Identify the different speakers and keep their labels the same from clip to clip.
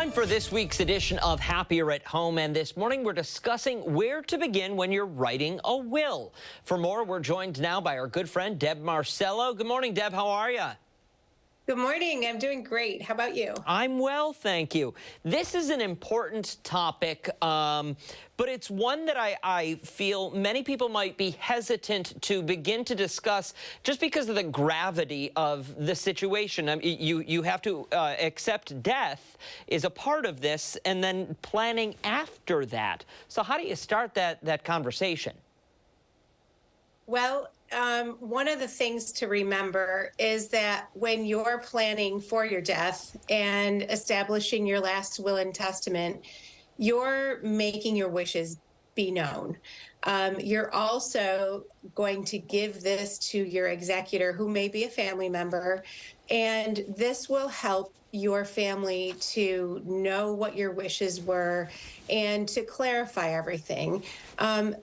Speaker 1: Time for this week's edition of Happier at Home, and this morning we're discussing where to begin when you're writing a will. For more, we're joined now by our good friend Deb Marcello. Good morning, Deb. How are you?
Speaker 2: Good morning. I'm doing great. How about you?
Speaker 1: I'm well, thank you. This is an important topic, but it's one that I feel many people might be hesitant to begin to discuss just because of the gravity of the situation. I mean, you have to accept death is a part of this, and then planning after that. So how do you start that conversation?
Speaker 2: Well, one of the things to remember is that when you're planning for your death and establishing your last will and testament, you're making your wishes be known. You're also going to give this to your executor, who may be a family member, and this will help your family to know what your wishes were and to clarify everything.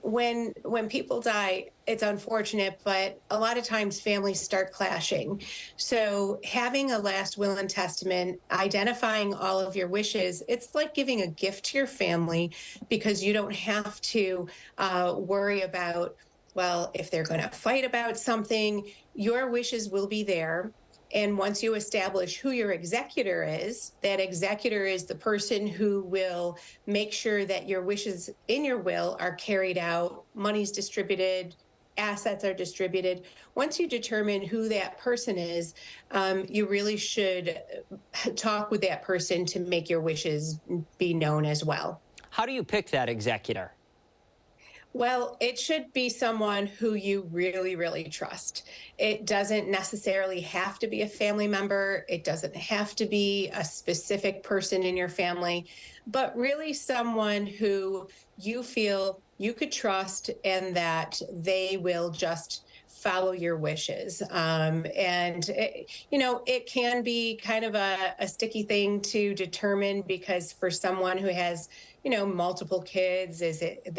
Speaker 2: When people die, it's unfortunate, but a lot of times families start clashing. So having a last will and testament, identifying all of your wishes, it's like giving a gift to your family because you don't have to worry about, well, if they're going to fight about something, your wishes will be there. And once you establish who your executor is, that executor is the person who will make sure that your wishes in your will are carried out, money's distributed, assets are distributed. Once you determine who that person is, you really should talk with that person to make your wishes be known as well.
Speaker 1: How do you pick that executor?
Speaker 2: Well, it should be someone who you really, really trust. It doesn't necessarily have to be a family member. It doesn't have to be a specific person in your family, but really someone who you feel you could trust and that they will just follow your wishes. It can be kind of a sticky thing to determine because for someone who has multiple kids,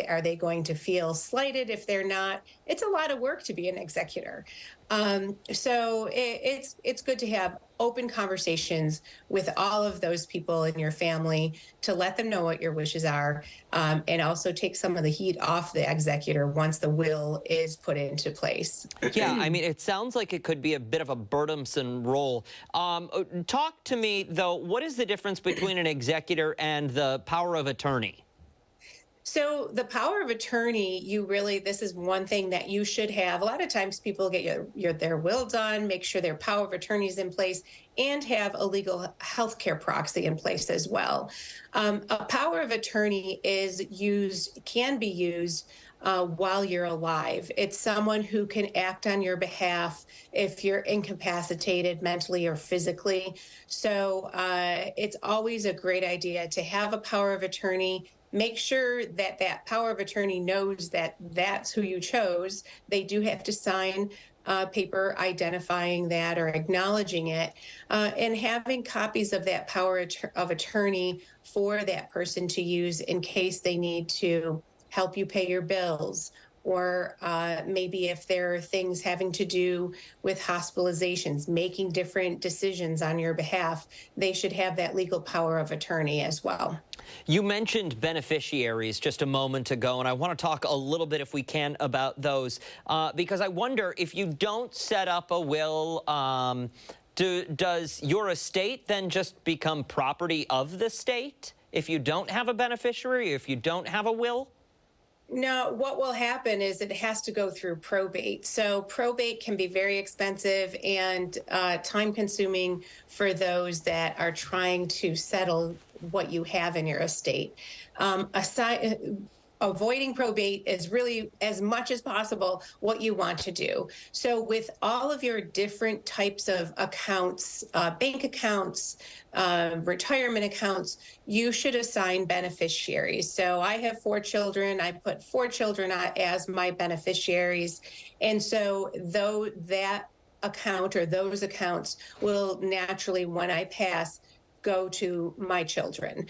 Speaker 2: are they going to feel slighted if they're not? It's a lot of work to be an executor. So it's good to have open conversations with all of those people in your family to let them know what your wishes are, and also take some of the heat off the executor once the will is put into place.
Speaker 1: Yeah, I mean, it sounds like it could be a bit of a burdensome role. Talk to me, though, what is the difference between an executor and the power of attorney?
Speaker 2: So the power of attorney, this is one thing that you should have. A lot of times people get their will done, make sure their power of attorney is in place, and have a legal healthcare proxy in place as well. A power of attorney can be used while you're alive. It's someone who can act on your behalf if you're incapacitated mentally or physically. So it's always a great idea to have a power of attorney. Make sure that that power of attorney knows that that's who you chose. They do have to sign paper identifying that or acknowledging it, and having copies of that power of attorney for that person to use in case they need to help you pay your bills, or maybe if there are things having to do with hospitalizations, making different decisions on your behalf, they should have that legal power of attorney as well.
Speaker 1: You mentioned beneficiaries just a moment ago, and I want to talk a little bit, if we can, about those, because I wonder if you don't set up a will, does your estate then just become property of the state if you don't have a beneficiary, if you don't have a will?
Speaker 2: No, what will happen is it has to go through probate. So probate can be very expensive and time-consuming for those that are trying to settle what you have in your estate. Avoiding probate is really, as much as possible, what you want to do. So with all of your different types of accounts, bank accounts, retirement accounts, you should assign beneficiaries. So I have 4 children. I put 4 children as my beneficiaries. And so though that account or those accounts will naturally, when I pass, go to my children.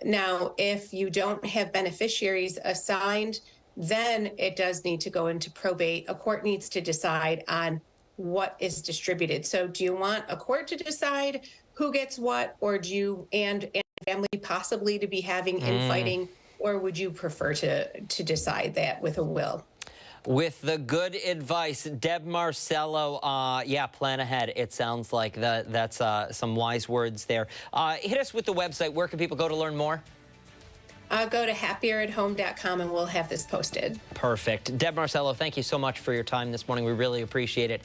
Speaker 2: Now, if you don't have beneficiaries assigned, then it does need to go into probate. A court needs to decide on what is distributed. So do you want a court to decide who gets what, or do you, and family possibly to be having infighting, or would you prefer to decide that with a will?
Speaker 1: With the good advice, Deb Marcello, yeah, plan ahead. It sounds like that's some wise words there. Hit us with the website. Where can people go to learn more?
Speaker 2: Go to happieratHome.com and we'll have this posted.
Speaker 1: Perfect. Deb Marcello, thank you so much for your time this morning. We really appreciate it.